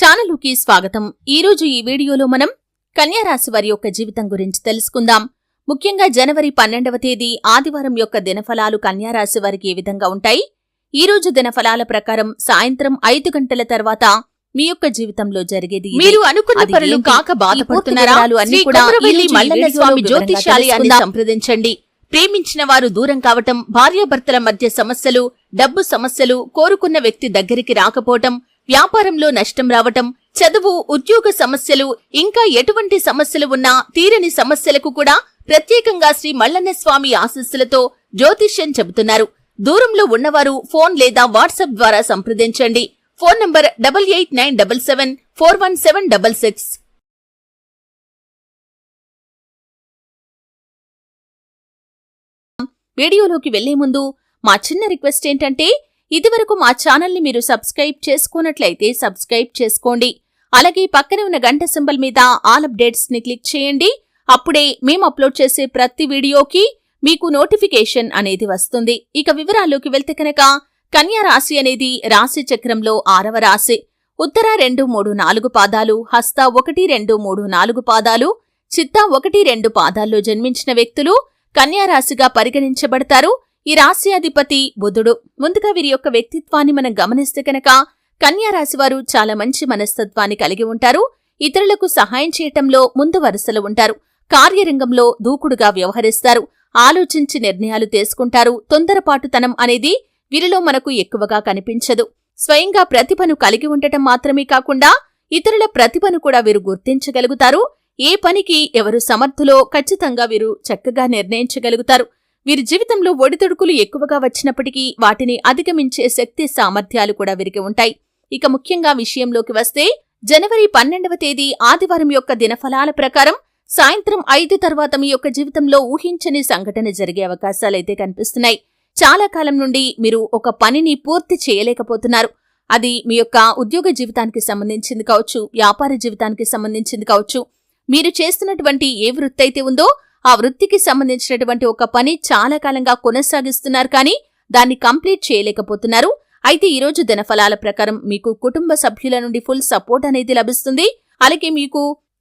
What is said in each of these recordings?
ఛానలుకి స్వాగతం. ఈరోజు ఈ వీడియోలో మనం కన్యా రాశి వారి యొక్క జీవితం గురించి తెలుసుకుందాం. ముఖ్యంగా జనవరి 12వ తేదీ ఆదివారం యొక్క దినఫలాలు కన్యా రాశి వారికి ఏ విధంగా ఉంటాయి? ఈ రోజు దినఫలాల ప్రకారం సాయంత్రం 5 గంటల తర్వాత మీ యొక్క జీవితంలో జరిగేది మీరు అనుకున్న పనులు కాక బాధపడుతున్నారా? అన్ని కూడా మల్లన్న స్వామి జ్యోతిషాలయాన్ని సంప్రదించండి. ప్రేమించిన వారు దూరం కావటం, భార్యాభర్తల మధ్య సమస్యలు, డబ్బు సమస్యలు, కోరుకున్న వ్యక్తి దగ్గరికి రాకపోవటం, వ్యాపారంలో నష్టం రావటం, చదువు, ఉద్యోగ సమస్యలు, ఇంకా ఎటువంటి సమస్యలు ఉన్నా తీరని సమస్యలకు కూడా ప్రత్యేకంగా శ్రీ మల్లన్న స్వామి ఆశీస్సులతో జ్యోతిష్యం చెబుతున్నారు. దూరంలో ఉన్నవారు ఫోన్ లేదా వాట్సాప్ ద్వారా సంప్రదించండి. Phone number 8897741766. వీడియోలోకి వెళ్లే ముందు మా చిన్న రిక్వెస్ట్ ఏంటంటే, ఇదివరకు మా ఛానల్ని మీరు సబ్స్క్రైబ్ చేసుకున్నట్లయితే సబ్స్క్రైబ్ చేసుకోండి. అలాగే పక్కనే ఉన్న గంట సింబల్ మీద ఆల్ అప్డేట్స్ ని క్లిక్ చేయండి. అప్పుడే మేము అప్లోడ్ చేసే ప్రతి వీడియోకి మీకు నోటిఫికేషన్ అనేది వస్తుంది. ఇక వివరాల్లోకి వెళ్తే కనుక, కన్యా రాశి అనేది రాశి చక్రంలో 6వ రాశి. ఉత్తర 2, 3, 4 పాదాలు, హస్త 1, 2, 3, 4 పాదాలు, చిత్త 1, 2 పాదాల్లో జన్మించిన వ్యక్తులు కన్యా రాశిగా పరిగణించబడతారు. ఈ రాశి అధిపతి బుధుడు. ముందుగా వీరి యొక్క వ్యక్తిత్వాన్ని మనం గమనిస్తే కనుక, కన్యా రాశి వారు చాలా మంచి మనస్తత్వాన్ని కలిగి ఉంటారు. ఇతరులకు సహాయం చేయటంలో ముందు వరుసలో ఉంటారు. కార్యరంగంలో దూకుడుగా వ్యవహరిస్తారు. ఆలోచించి నిర్ణయాలు తీసుకుంటారు. తొందరపాటుతనం అనేది వీరిలో మనకు ఎక్కువగా కనిపించదు. స్వయంగా ప్రతిభను కలిగి ఉండటం మాత్రమే కాకుండా ఇతరుల ప్రతిభను కూడా వీరు గుర్తించగలుగుతారు. ఏ పనికి ఎవరు సమర్థులో ఖచ్చితంగా వీరు చక్కగా నిర్ణయించగలుగుతారు. వీరి జీవితంలో ఒడిదుడుకులు ఎక్కువగా వచ్చినప్పటికీ వాటిని అధిగమించే శక్తి సామర్థ్యాలు కూడా వీరికి ఉంటాయి. ఇక ముఖ్యంగా విషయంలోకి వస్తే, జనవరి 12వ తేదీ ఆదివారం యొక్క దినఫలాల ప్రకారం సాయంత్రం 5 తర్వాత మీ యొక్క జీవితంలో ఊహించని సంఘటన జరిగే అవకాశాలైతే కనిపిస్తున్నాయి. చాలా కాలం నుండి మీరు ఒక పనిని పూర్తి చేయలేకపోతున్నారు. అది మీ యొక్క ఉద్యోగ జీవితానికి సంబంధించింది కావచ్చు, వ్యాపార జీవితానికి సంబంధించింది కావచ్చు. మీరు చేస్తున్నటువంటి ఏ వృత్తి అయితే ఉందో ఆ వృత్తికి సంబంధించినటువంటి ఒక పని చాలా కాలంగా కొనసాగిస్తున్నారు, కానీ దాన్ని కంప్లీట్ చేయలేకపోతున్నారు. అయితే ఈ రోజు దినఫలాల ప్రకారం మీకు కుటుంబ సభ్యుల నుండి ఫుల్ సపోర్ట్ అనేది లభిస్తుంది. అలాగే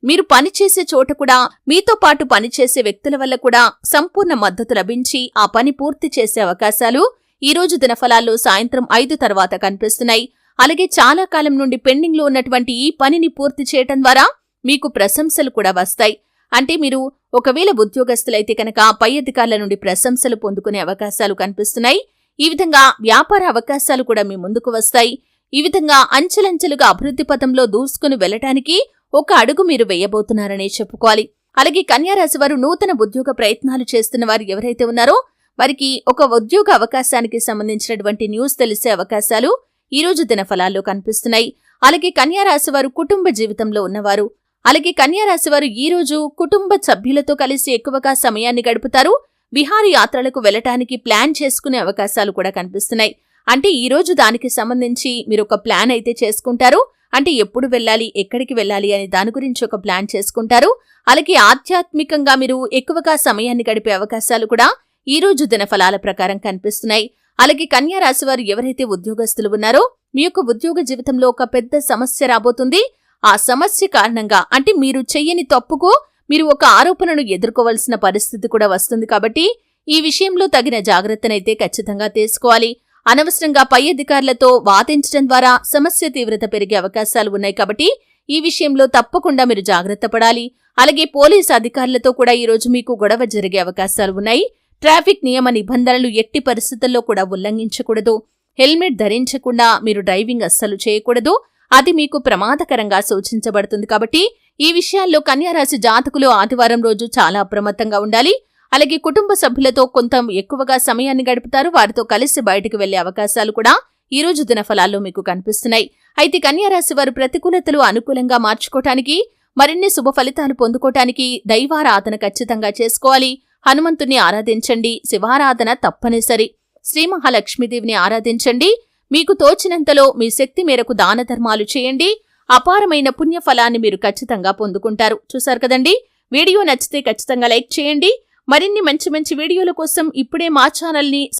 మీరు పనిచేసే చోట కూడా మీతో పాటు పనిచేసే వ్యక్తుల వల్ల కూడా సంపూర్ణ మద్దతు లభించి ఆ పని పూర్తి చేసే అవకాశాలు ఈ రోజు దినఫలాల్లో సాయంత్రం 5 తర్వాత కనిపిస్తున్నాయి. అలాగే చాలా కాలం నుండి పెండింగ్ లో ఉన్నటువంటి ఈ పనిని పూర్తి చేయటం ద్వారా మీకు ప్రశంసలు కూడా వస్తాయి. అంటే మీరు ఒకవేళ ఉద్యోగస్తులైతే కనుక పై అధికారుల నుండి ప్రశంసలు పొందుకునే అవకాశాలు కనిపిస్తున్నాయి. ఈ విధంగా వ్యాపార అవకాశాలు కూడా మీ ముందుకు వస్తాయి. ఈ విధంగా అంచెలంచెలుగా అభివృద్ధి పథంలో దూసుకుని వెళ్లటానికి ఒక అడుగు మీరు వేయబోతున్నారనే చెప్పుకోవాలి. అలాగే కన్యా రాశి వారు నూతన ఉద్యోగ ప్రయత్నాలు చేస్తున్న వారు ఎవరైతే ఉన్నారో వారికి ఒక ఉద్యోగ అవకాశానికి సంబంధించినటువంటి న్యూస్ తెలిసే అవకాశాలు ఈ రోజు దినఫలాల్లో కనిపిస్తున్నాయి. అలాగే కన్యా రాశి వారు కుటుంబ జీవితంలో ఉన్నవారు, అలాగే కన్యా రాశి వారు ఈ రోజు కుటుంబ సభ్యులతో కలిసి ఎక్కువగా సమయాన్ని గడుపుతారు. విహార యాత్రలకు వెళ్లటానికి ప్లాన్ చేసుకునే అవకాశాలు కూడా కనిపిస్తున్నాయి. అంటే ఈ రోజు దానికి సంబంధించి మీరు ఒక ప్లాన్ అయితే చేసుకుంటారు. అంటే ఎప్పుడు వెళ్ళాలి, ఎక్కడికి వెళ్ళాలి అనే దాని గురించి ఒక ప్లాన్ చేసుకుంటారు. అలాగే ఆధ్యాత్మికంగా మీరు ఎక్కువగా సమయాన్ని గడిపే అవకాశాలు కూడా ఈ రోజు దినఫలాల ప్రకారం కనిపిస్తున్నాయి. అలాగే కన్యా రాశి వారు ఎవరైతే ఉద్యోగస్తులు ఉన్నారో మీ యొక్క ఉద్యోగ జీవితంలో ఒక పెద్ద సమస్య రాబోతుంది. ఆ సమస్య కారణంగా, అంటే మీరు చెయ్యని తప్పుకు మీరు ఒక ఆరోపణను ఎదుర్కోవాల్సిన పరిస్థితి కూడా వస్తుంది. కాబట్టి ఈ విషయంలో తగిన జాగ్రత్తనైతే ఖచ్చితంగా తీసుకోవాలి. అనవసరంగా పై అధికారులతో వాదించడం ద్వారా సమస్య తీవ్రత పెరిగే అవకాశాలు ఉన్నాయి. కాబట్టి ఈ విషయంలో తప్పకుండా మీరు జాగ్రత్త పడాలి. అలాగే పోలీసు అధికారులతో కూడా ఈ రోజు మీకు గొడవ జరిగే అవకాశాలు ఉన్నాయి. ట్రాఫిక్ నియమ నిబంధనలు ఎట్టి పరిస్థితుల్లో కూడా ఉల్లంఘించకూడదు. హెల్మెట్ ధరించకుండా మీరు డ్రైవింగ్ అస్సలు చేయకూడదు. అది మీకు ప్రమాదకరంగా సూచించబడుతుంది. కాబట్టి ఈ విషయాల్లో కన్యా రాశి జాతకులు ఆదివారం రోజు చాలా అప్రమత్తంగా ఉండాలి. అలాగే కుటుంబ సభ్యులతో కొంత ఎక్కువగా సమయాన్ని గడుపుతారు. వారితో కలిసి బయటకు వెళ్లే అవకాశాలు కూడా ఈ రోజు దినఫలాల్లో మీకు కనిపిస్తున్నాయి. అయితే కన్యా రాశి వారు ప్రతికూలతలు అనుకూలంగా మార్చుకోవటానికి, మరిన్ని శుభ ఫలితాలు పొందుకోవటానికి దైవారాధన ఖచ్చితంగా చేసుకోవాలి. హనుమంతుణ్ణి ఆరాధించండి. శివారాధన తప్పనిసరి. శ్రీ మహాలక్ష్మీదేవిని ఆరాధించండి. మీకు తోచినంతలో మీ శక్తి మేరకు దాన ధర్మాలు చేయండి. అపారమైన పుణ్యఫలాన్ని మీరు ఖచ్చితంగా పొందుకుంటారు. చూశారు కదండి. వీడియో నచ్చితే ఖచ్చితంగా లైక్ చేయండి. మరిన్ని మంచి మంచి వీడియోల కోసం ఇప్పుడే మా ఛానల్ని